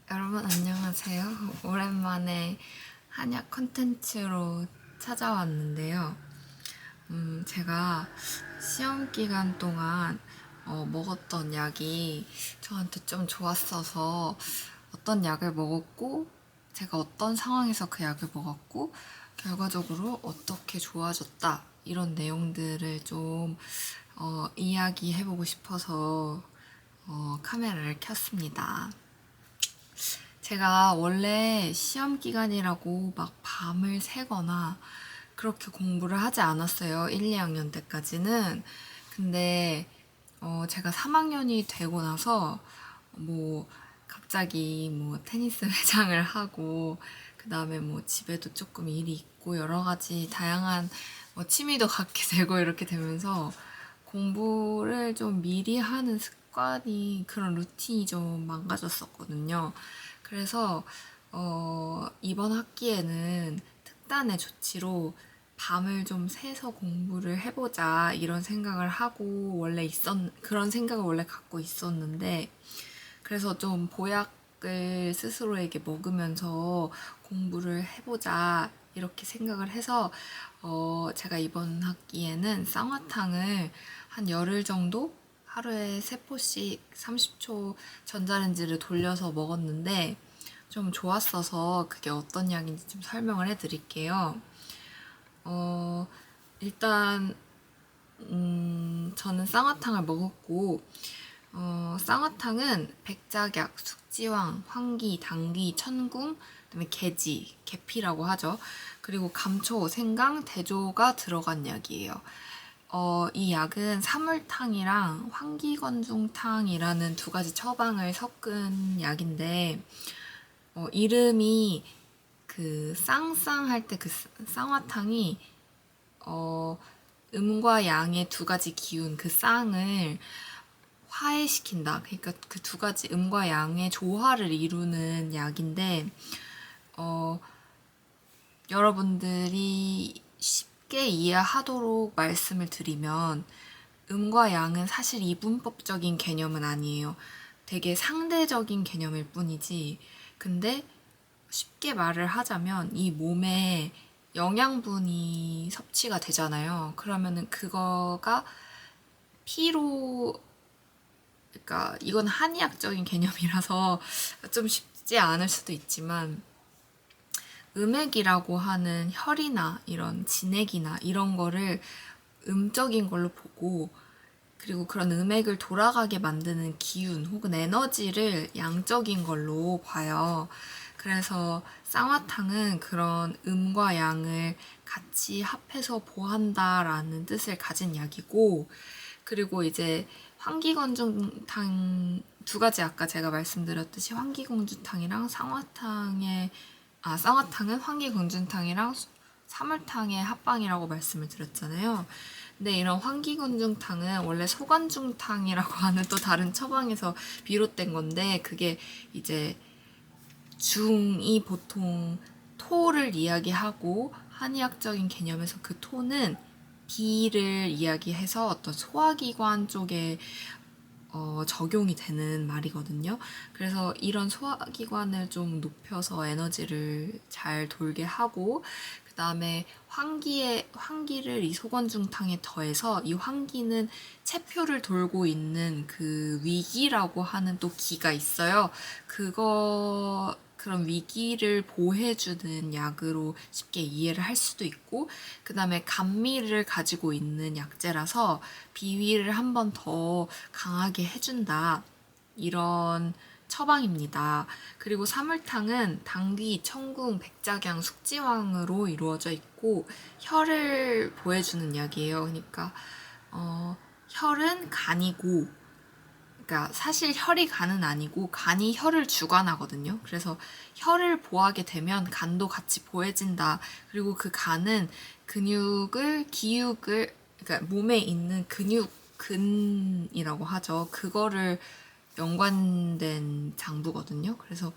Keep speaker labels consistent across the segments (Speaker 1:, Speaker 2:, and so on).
Speaker 1: 여러분 안녕하세요. 오랜만에 한약 컨텐츠로 찾아왔는데요. 제가 시험 기간 동안 먹었던 약이 저한테 좀 좋았어서 어떤 약을 먹었고 제가 어떤 상황에서 그 약을 먹었고 결과적으로 어떻게 좋아졌다 이런 내용들을 좀 이야기해보고 싶어서 카메라를 켰습니다. 제가 원래 시험 기간이라고 막 밤을 새거나 그렇게 공부를 하지 않았어요. 1, 2학년 때까지는. 근데 제가 3학년이 되고 나서 뭐 갑자기 뭐 테니스 회장을 하고 그다음에 뭐 집에도 조금 일이 있고 여러 가지 다양한 뭐 취미도 갖게 되고 이렇게 되면서 공부를 좀 미리 하는 습관이 그런 루틴이 좀 망가졌었거든요. 그래서 이번 학기에는 특단의 조치로 밤을 좀 새서 공부를 해보자 이런 생각을 하고 그런 생각을 원래 갖고 있었는데 그래서 좀 보약을 스스로에게 먹으면서 공부를 해보자 이렇게 생각을 해서 제가 이번 학기에는 쌍화탕을 한 열흘 정도 하루에 3포씩 30초 전자레인지를 돌려서 먹었는데 좀 좋았어서 그게 어떤 약인지 좀 설명을 해드릴게요. 어, 일단 저는 쌍화탕을 먹었고 쌍화탕은 백작약, 숙지황, 황기, 당귀, 천궁, 그다음에 계지, 계피라고 하죠. 그리고 감초, 생강, 대조가 들어간 약이에요. 이 약은 사물탕이랑 황기건중탕이라는 두 가지 처방을 섞은 약인데, 이름이 그 쌍쌍할 때 그 쌍화탕이, 어, 음과 양의 두 가지 기운, 그 쌍을 화해시킨다. 그러니까 그 두 가지 음과 양의 조화를 이루는 약인데, 어, 여러분들이 쉽게 이해하도록 말씀을 드리면, 음과 양은 사실 이분법적인 개념은 아니에요. 되게 상대적인 개념일 뿐이지. 근데 쉽게 말을 하자면 이 몸에 영양분이 섭취가 되잖아요. 그러면은 그거가 피로 그러니까 이건 한의학적인 개념이라서 좀 쉽지 않을 수도 있지만 음액이라고 하는 혈이나 이런 진액이나 이런 거를 음적인 걸로 보고 그리고 그런 음액을 돌아가게 만드는 기운 혹은 에너지를 양적인 걸로 봐요. 그래서 쌍화탕은 그런 음과 양을 같이 합해서 보한다라는 뜻을 가진 약이고, 그리고 이제 황기건중탕 두 가지 아까 제가 말씀드렸듯이 황기공주탕이랑 쌍화탕은 황기공주탕이랑 사물탕의 합방이라고 말씀을 드렸잖아요. 근데 이런 황기건중탕은 원래 소관중탕이라고 하는 또 다른 처방에서 비롯된 건데 그게 이제 중이 보통 토를 이야기하고 한의학적인 개념에서 그 토는 비를 이야기해서 어떤 소화기관 쪽에 적용이 되는 말이거든요. 그래서 이런 소화기관을 좀 높여서 에너지를 잘 돌게 하고, 그 다음에 환기를 이 소건중탕에 더해서 이 환기는 체표를 돌고 있는 그 위기라고 하는 또 기가 있어요. 그런 위기를 보해주는 약으로 쉽게 이해를 할 수도 있고, 그 다음에 감미를 가지고 있는 약재라서 비위를 한 번 더 강하게 해준다. 이런 처방입니다. 그리고 사물탕은 당귀, 청궁, 백작양, 숙지황으로 이루어져 있고 혈을 보해주는 약이에요. 그러니까 혈은 간이고 그러니까 사실 혈이 간은 아니고 간이 혈을 주관하거든요. 그래서 혈을 보하게 되면 간도 같이 보해진다. 그리고 그 간은 기육을 그러니까 몸에 있는 근이라고 하죠. 그거를 연관된 장부거든요. 그래서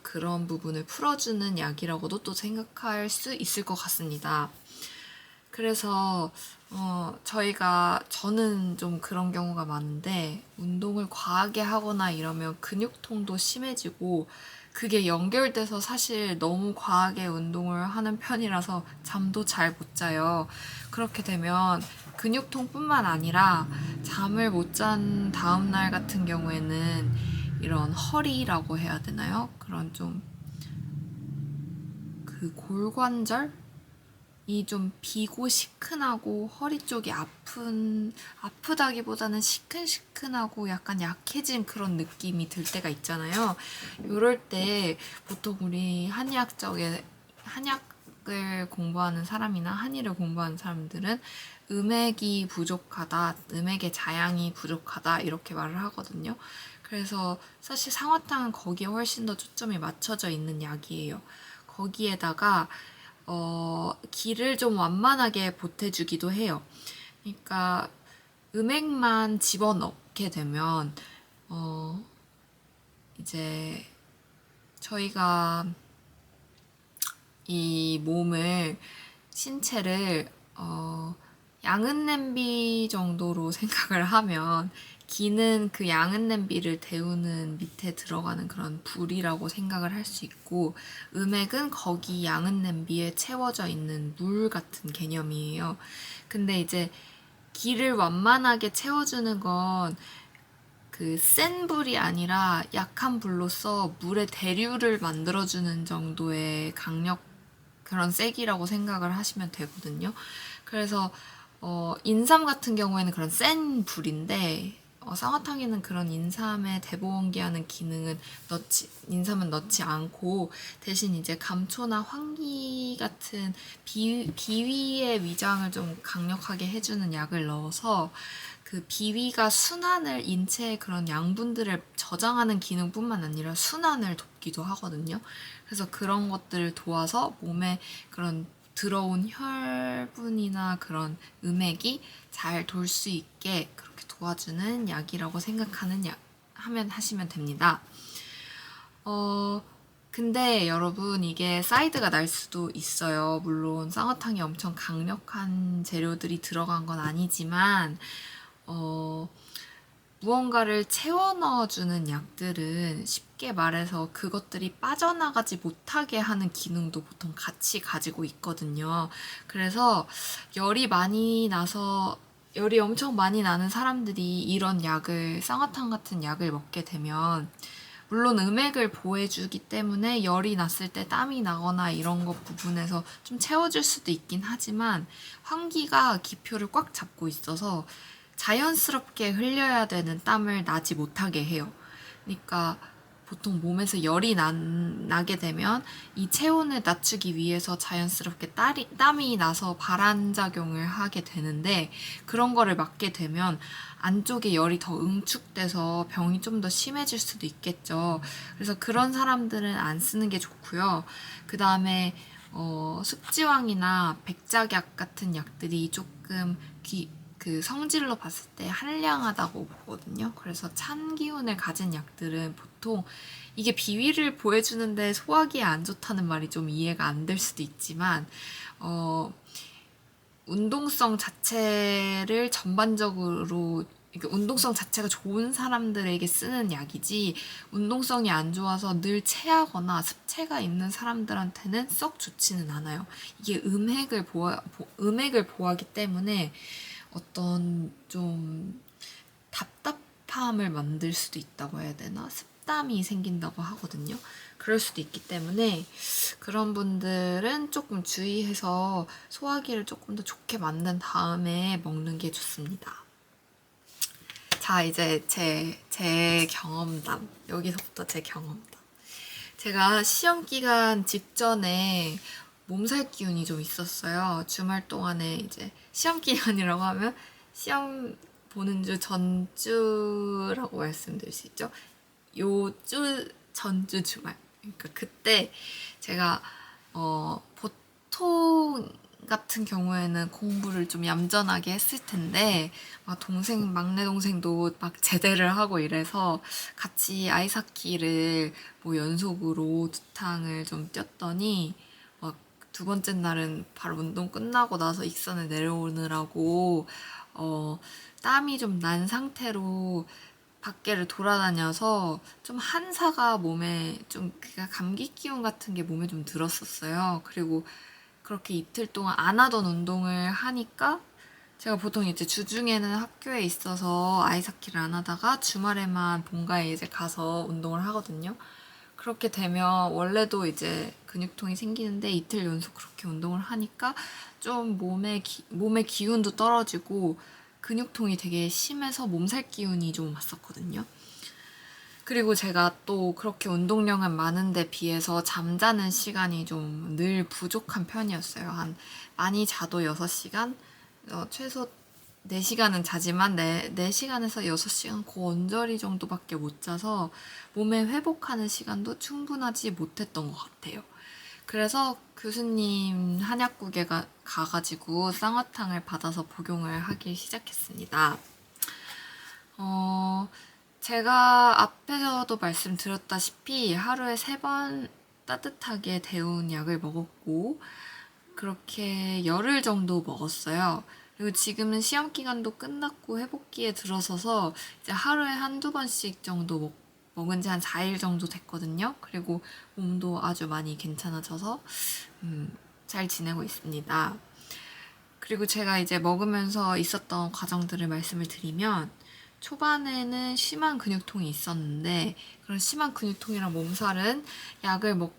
Speaker 1: 그런 부분을 풀어주는 약이라고도 또 생각할 수 있을 것 같습니다. 그래서 저는 좀 그런 경우가 많은데 운동을 과하게 하거나 이러면 근육통도 심해지고 그게 연결돼서 사실 너무 과하게 운동을 하는 편이라서 잠도 잘 못 자요. 그렇게 되면 근육통뿐만 아니라 잠을 못 잔 다음날 같은 경우에는 이런 허리라고 해야 되나요? 그런 좀 그 골관절? 이 좀 비고 시큰하고 허리 쪽이 아프다기보다는 시큰시큰하고 약간 약해진 그런 느낌이 들 때가 있잖아요. 이럴 때 보통 우리 한약을 공부하는 사람이나 한의를 공부하는 사람들은 음액이 부족하다, 음액의 자양이 부족하다 이렇게 말을 하거든요. 그래서 사실 상어탕은 거기에 훨씬 더 초점이 맞춰져 있는 약이에요. 거기에다가 기를 좀 완만하게 보태주기도 해요. 그러니까 음액만 집어넣게 되면 이제 저희가 이 신체를 양은 냄비 정도로 생각을 하면 기는 그 양은 냄비를 데우는 밑에 들어가는 그런 불이라고 생각을 할 수 있고 음액은 거기 양은 냄비에 채워져 있는 물 같은 개념이에요. 근데 이제 기를 완만하게 채워주는 건 그 센 불이 아니라 약한 불로서 물의 대류를 만들어주는 정도의 그런 세기라고 생각을 하시면 되거든요. 그래서 인삼 같은 경우에는 그런 센 불인데 쌍화탕에는 그런 인삼의 대보원기하는 기능은 인삼은 넣지 않고 대신 이제 감초나 황기 같은 비위의 위장을 좀 강력하게 해주는 약을 넣어서 그 비위가 인체의 그런 양분들을 저장하는 기능뿐만 아니라 순환을 돕기도 하거든요. 그래서 그런 것들을 도와서 몸에 그런 들어온 혈분이나 그런 음액이 잘 돌 수 있게 그렇게 도와주는 약이라고 하시면 됩니다. 근데 여러분 이게 사이드가 날 수도 있어요. 물론 쌍화탕에 엄청 강력한 재료들이 들어간 건 아니지만 무언가를 채워 넣어주는 약들은 쉽게 말해서 그것들이 빠져나가지 못하게 하는 기능도 보통 같이 가지고 있거든요. 그래서 열이 엄청 많이 나는 사람들이 이런 쌍화탕 같은 약을 먹게 되면 물론 음액을 보해주기 때문에 열이 났을 때 땀이 나거나 이런 것 부분에서 좀 채워줄 수도 있긴 하지만 환기가 기표를 꽉 잡고 있어서 자연스럽게 흘려야 되는 땀을 나지 못하게 해요. 그러니까 보통 몸에서 나게 되면 이 체온을 낮추기 위해서 자연스럽게 땀이 나서 발환작용을 하게 되는데 그런 거를 막게 되면 안쪽에 열이 더 응축돼서 병이 좀 더 심해질 수도 있겠죠. 그래서 그런 사람들은 안 쓰는 게 좋고요. 그 다음에 숙지왕이나 백작약 같은 약들이 조금 그 성질로 봤을 때 한량하다고 보거든요. 그래서 찬 기운을 가진 약들은 보통 이게 비위를 보여주는데 소화기에 안 좋다는 말이 좀 이해가 안 될 수도 있지만 운동성 자체를 전반적으로 운동성 자체가 좋은 사람들에게 쓰는 약이지 운동성이 안 좋아서 늘 체하거나 습체가 있는 사람들한테는 썩 좋지는 않아요. 이게 음액을 보하기 때문에 어떤 좀 답답함을 만들 수도 있다고 해야 되나? 습담이 생긴다고 하거든요. 그럴 수도 있기 때문에 그런 분들은 조금 주의해서 소화기를 조금 더 좋게 만든 다음에 먹는 게 좋습니다. 자, 이제 제 경험담. 여기서부터 제 경험담. 제가 시험 기간 직전에 몸살 기운이 좀 있었어요. 주말 동안에 이제 시험 기간이라고 하면 시험 보는 주 전주라고 말씀드릴 수 있죠. 요 주 전주 주말. 그러니까 그때 제가 보통 같은 경우에는 공부를 좀 얌전하게 했을 텐데 막내 동생도 막 제대를 하고 이래서 같이 아이스하키를 뭐 연속으로 2탕을 좀 뛰었더니 막 두 번째 날은 바로 운동 끝나고 나서 익산을 내려오느라고 땀이 좀 난 상태로 밖에를 돌아다녀서 좀 한사가 몸에 좀 그러니까 감기 기운 같은 게 몸에 좀 들었었어요. 그리고 그렇게 이틀 동안 안 하던 운동을 하니까 제가 보통 이제 주중에는 학교에 있어서 아이스하키를 안 하다가 주말에만 본가에 이제 가서 운동을 하거든요. 그렇게 되면 원래도 이제 근육통이 생기는데 이틀 연속 그렇게 운동을 하니까 좀 몸의 기운도 떨어지고 근육통이 되게 심해서 몸살 기운이 좀 왔었거든요. 그리고 제가 또 그렇게 운동량은 많은데 비해서 잠자는 시간이 좀 늘 부족한 편이었어요. 많이 자도 6시간, 최소 4시간은 자지만 4시간에서 6시간 그 언저리 정도밖에 못 자서 몸에 회복하는 시간도 충분하지 못했던 것 같아요. 그래서 교수님 한약국에 가가지고 쌍화탕을 받아서 복용을 하기 시작했습니다. 제가 앞에서도 말씀드렸다시피 하루에 3번 따뜻하게 데운 약을 먹었고, 그렇게 열흘 정도 먹었어요. 그리고 지금은 시험 기간도 끝났고 회복기에 들어서서 이제 하루에 한두 번씩 정도 먹은 지 한 4일 정도 됐거든요. 그리고 몸도 아주 많이 괜찮아져서 잘 지내고 있습니다. 그리고 제가 이제 먹으면서 있었던 과정들을 말씀을 드리면 초반에는 심한 근육통이 있었는데 그런 심한 근육통이랑 몸살은 약을 먹고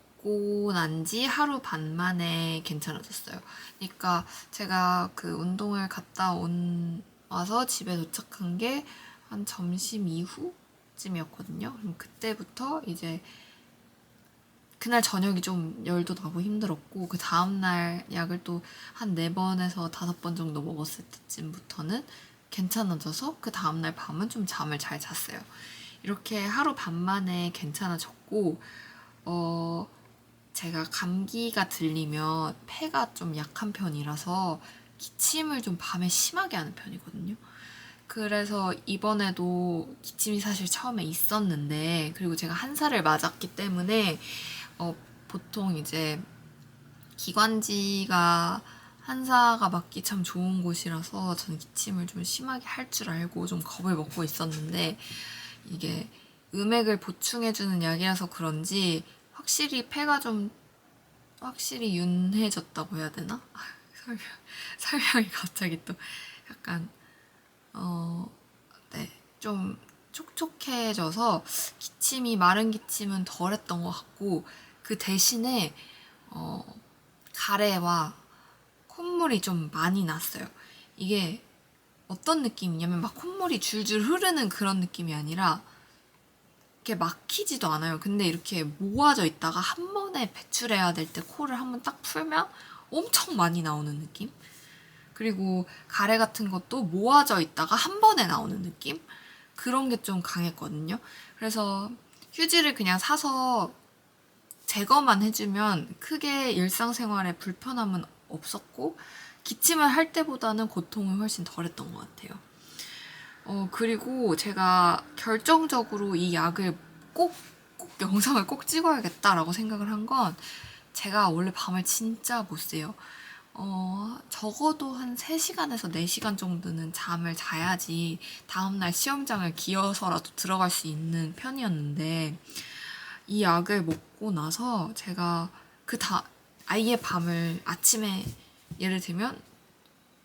Speaker 1: 난 지 하루 반 만에 괜찮아졌어요. 그러니까 제가 그 운동을 갔다 와서 집에 도착한 게 한 점심 이후쯤이었거든요. 그럼 그때부터 이제 그날 저녁이 좀 열도 나고 힘들었고 그 다음날 약을 또 한 4번에서 5번 정도 먹었을 때쯤부터는 괜찮아져서 그 다음날 밤은 좀 잠을 잘 잤어요. 이렇게 하루 반 만에 괜찮아졌고 제가 감기가 들리면 폐가 좀 약한 편이라서 기침을 좀 밤에 심하게 하는 편이거든요. 그래서 이번에도 기침이 사실 처음에 있었는데 그리고 제가 한살을 맞았기 때문에 보통 이제 기관지가 한사가 맞기 참 좋은 곳이라서 저는 기침을 좀 심하게 할 줄 알고 좀 겁을 먹고 있었는데 이게 음액을 보충해주는 약이라서 그런지 확실히 윤해졌다고 해야 되나? 설명이 갑자기 또 약간 네, 좀 촉촉해져서 마른 기침은 덜했던 것 같고 그 대신에 가래와 콧물이 좀 많이 났어요. 이게 어떤 느낌이냐면 막 콧물이 줄줄 흐르는 그런 느낌이 아니라 이렇게 막히지도 않아요. 근데 이렇게 모아져 있다가 한 번에 배출해야 될 때 코를 한번 딱 풀면 엄청 많이 나오는 느낌? 그리고 가래 같은 것도 모아져 있다가 한 번에 나오는 느낌? 그런 게 좀 강했거든요. 그래서 휴지를 그냥 사서 제거만 해주면 크게 일상생활에 불편함은 없었고 기침을 할 때보다는 고통을 훨씬 덜했던 것 같아요. 그리고 제가 결정적으로 이 약을 꼭 영상을 꼭 찍어야겠다라고 생각을 한 건 제가 원래 밤을 진짜 못 새요. 적어도 한 3시간에서 4시간 정도는 잠을 자야지 다음날 시험장을 기어서라도 들어갈 수 있는 편이었는데 이 약을 먹고 나서 제가 아예 밤을 아침에 예를 들면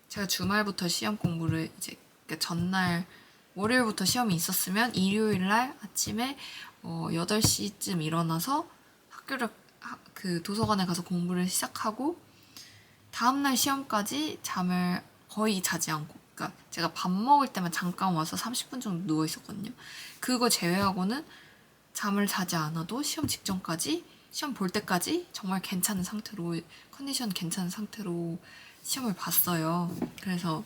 Speaker 1: 제가 주말부터 시험 공부를 이제 그러니까 전날 월요일부터 시험이 있었으면 일요일날 아침에 8시쯤 일어나서 그 도서관에 가서 공부를 시작하고 다음날 시험까지 잠을 거의 자지 않고 그러니까 제가 밥 먹을 때만 잠깐 와서 30분 정도 누워 있었거든요. 그거 제외하고는 잠을 자지 않아도 시험 직전까지 시험 볼 때까지 정말 괜찮은 상태로 컨디션 괜찮은 상태로 시험을 봤어요. 그래서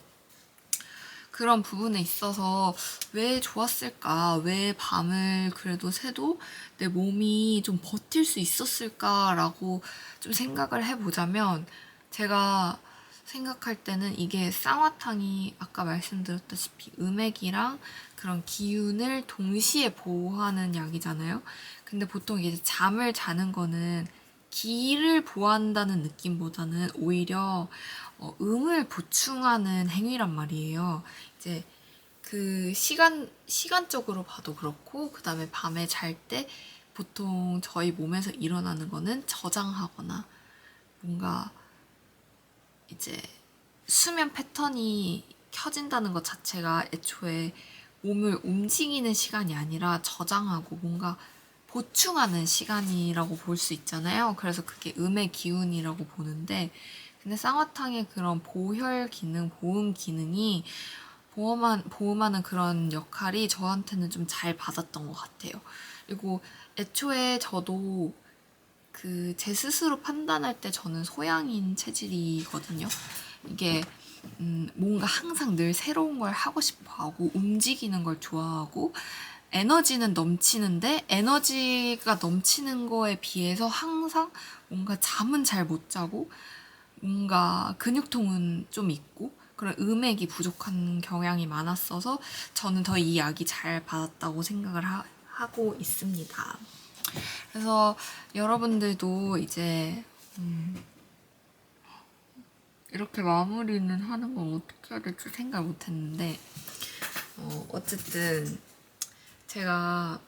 Speaker 1: 그런 부분에 있어서 왜 좋았을까? 왜 밤을 그래도 새도 내 몸이 좀 버틸 수 있었을까라고 좀 생각을 해보자면 제가 생각할 때는 이게 쌍화탕이 아까 말씀드렸다시피 음액이랑 그런 기운을 동시에 보호하는 약이잖아요. 근데 보통 이제 잠을 자는 거는 기를 보호한다는 느낌보다는 오히려 음을 보충하는 행위란 말이에요. 이제 그 시간적으로 봐도 그렇고, 그 다음에 밤에 잘 때 보통 저희 몸에서 일어나는 거는 저장하거나 뭔가 이제 수면 패턴이 켜진다는 것 자체가 애초에 몸을 움직이는 시간이 아니라 저장하고 뭔가 보충하는 시간이라고 볼 수 있잖아요. 그래서 그게 음의 기운이라고 보는데, 근데 쌍화탕의 그런 보혈 기능, 보음 기능이 보험하는 그런 역할이 저한테는 좀 잘 받았던 것 같아요. 그리고 애초에 저도 그 제 스스로 판단할 때 저는 소양인 체질이거든요. 이게 뭔가 항상 늘 새로운 걸 하고 싶어 하고 움직이는 걸 좋아하고 에너지는 넘치는데 에너지가 넘치는 거에 비해서 항상 뭔가 잠은 잘 못 자고 뭔가 근육통은 좀 있고 그런 음액이 부족한 경향이 많았어서 저는 더 이 약이 잘 받았다고 생각을 하고 있습니다. 그래서 여러분들도 이제 이렇게 마무리는 하는 건 어떻게 해야 될지 생각 못 했는데 어쨌든 제가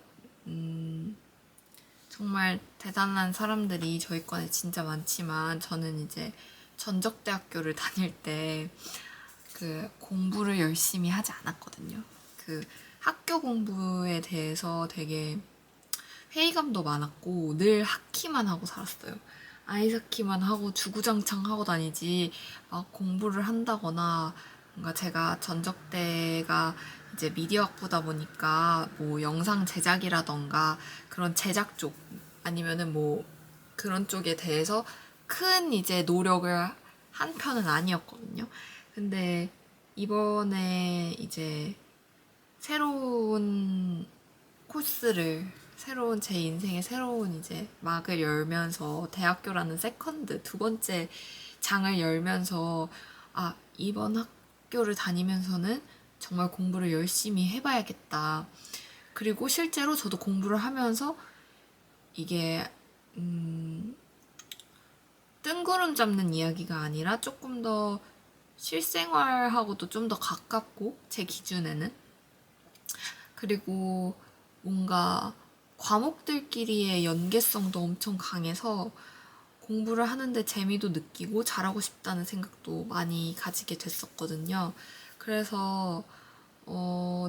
Speaker 1: 정말 대단한 사람들이 저희 과에 진짜 많지만 저는 이제 전적대학교를 다닐 때 그 공부를 열심히 하지 않았거든요. 그 학교 공부에 대해서 되게 회의감도 많았고 늘 학기만 하고 살았어요. 아이스키만 하고 주구장창 하고 다니지 막 공부를 한다거나 뭔가 제가 전적대가 이제 미디어학부다 보니까 뭐 영상 제작이라던가 그런 제작 쪽 아니면은 뭐 그런 쪽에 대해서 큰 이제 노력을 한 편은 아니었거든요. 근데 이번에 이제 새로운 새로운 제 인생의 새로운 이제 막을 열면서 대학교라는 세컨드 두 번째 장을 열면서 이번 학교를 다니면서는 정말 공부를 열심히 해봐야겠다. 그리고 실제로 저도 공부를 하면서 이게 뜬구름 잡는 이야기가 아니라 조금 더 실생활하고도 좀 더 가깝고 제 기준에는 그리고 뭔가 과목들끼리의 연계성도 엄청 강해서 공부를 하는데 재미도 느끼고 잘하고 싶다는 생각도 많이 가지게 됐었거든요. 그래서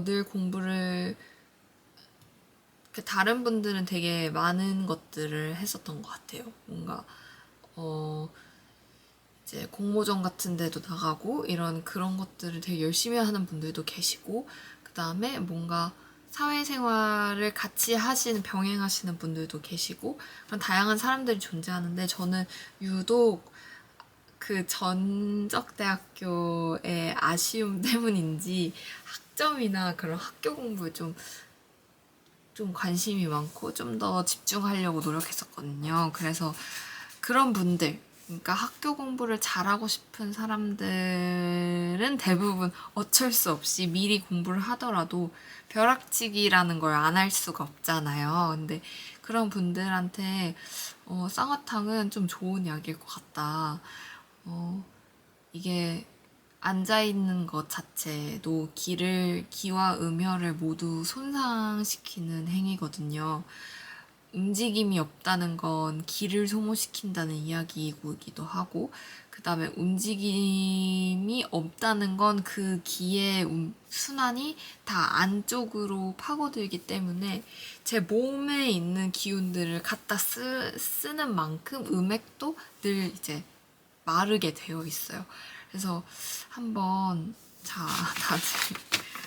Speaker 1: 늘 공부를 다른 분들은 되게 많은 것들을 했었던 것 같아요. 뭔가 이제 공모전 같은 데도 나가고 이런 그런 것들을 되게 열심히 하는 분들도 계시고 그 다음에 뭔가 사회생활을 같이 병행하시는 분들도 계시고 그런 다양한 사람들이 존재하는데 저는 유독 그 전적대학교의 아쉬움 때문인지 학점이나 그런 학교 공부에 좀 관심이 많고 좀 더 집중하려고 노력했었거든요. 그래서 그런 분들, 그러니까 학교 공부를 잘하고 싶은 사람들은 대부분 어쩔 수 없이 미리 공부를 하더라도 벼락치기라는 걸 안 할 수가 없잖아요. 근데 그런 분들한테 쌍화탕은 좀 좋은 약일 것 같다. 이게 앉아있는 것 자체도 기와 음혈을 모두 손상시키는 행위거든요. 움직임이 없다는 건 기를 소모시킨다는 이야기이기도 하고, 그 다음에 움직임이 없다는 건 그 기의 순환이 다 안쪽으로 파고들기 때문에 제 몸에 있는 기운들을 갖다 쓰는 만큼 음액도 늘 이제 마르게 되어 있어요. 그래서 다들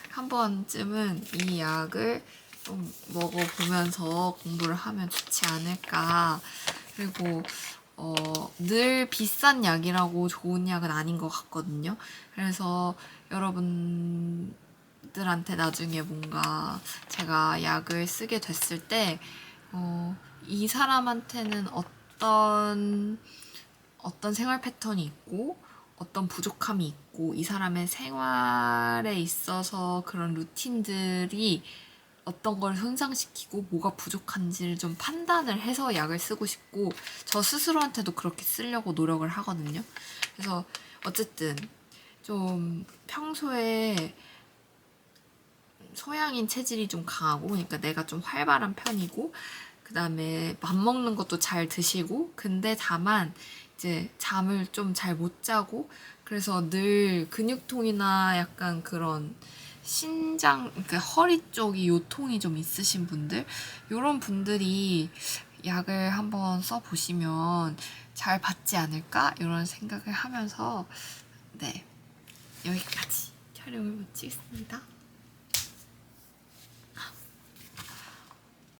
Speaker 1: 한 번쯤은 이 약을 좀 먹어보면서 공부를 하면 좋지 않을까. 그리고 늘 비싼 약이라고 좋은 약은 아닌 것 같거든요. 그래서 여러분들한테 나중에 뭔가 제가 약을 쓰게 됐을 때, 이 사람한테는 어떤 생활 패턴이 있고, 어떤 부족함이 있고, 이 사람의 생활에 있어서 그런 루틴들이 어떤 걸 손상시키고 뭐가 부족한지를 좀 판단을 해서 약을 쓰고 싶고 저 스스로한테도 그렇게 쓰려고 노력을 하거든요. 그래서 어쨌든 좀 평소에 소양인 체질이 좀 강하고 그러니까 내가 좀 활발한 편이고 그 다음에 밥 먹는 것도 잘 드시고 근데 다만 이제 잠을 좀 잘 못 자고 그래서 늘 근육통이나 약간 그런 신장, 그러니까 허리 쪽이 요통이 좀 있으신 분들 이런 분들이 약을 한번 써보시면 잘 받지 않을까 이런 생각을 하면서 네 여기까지 촬영을 마치겠습니다.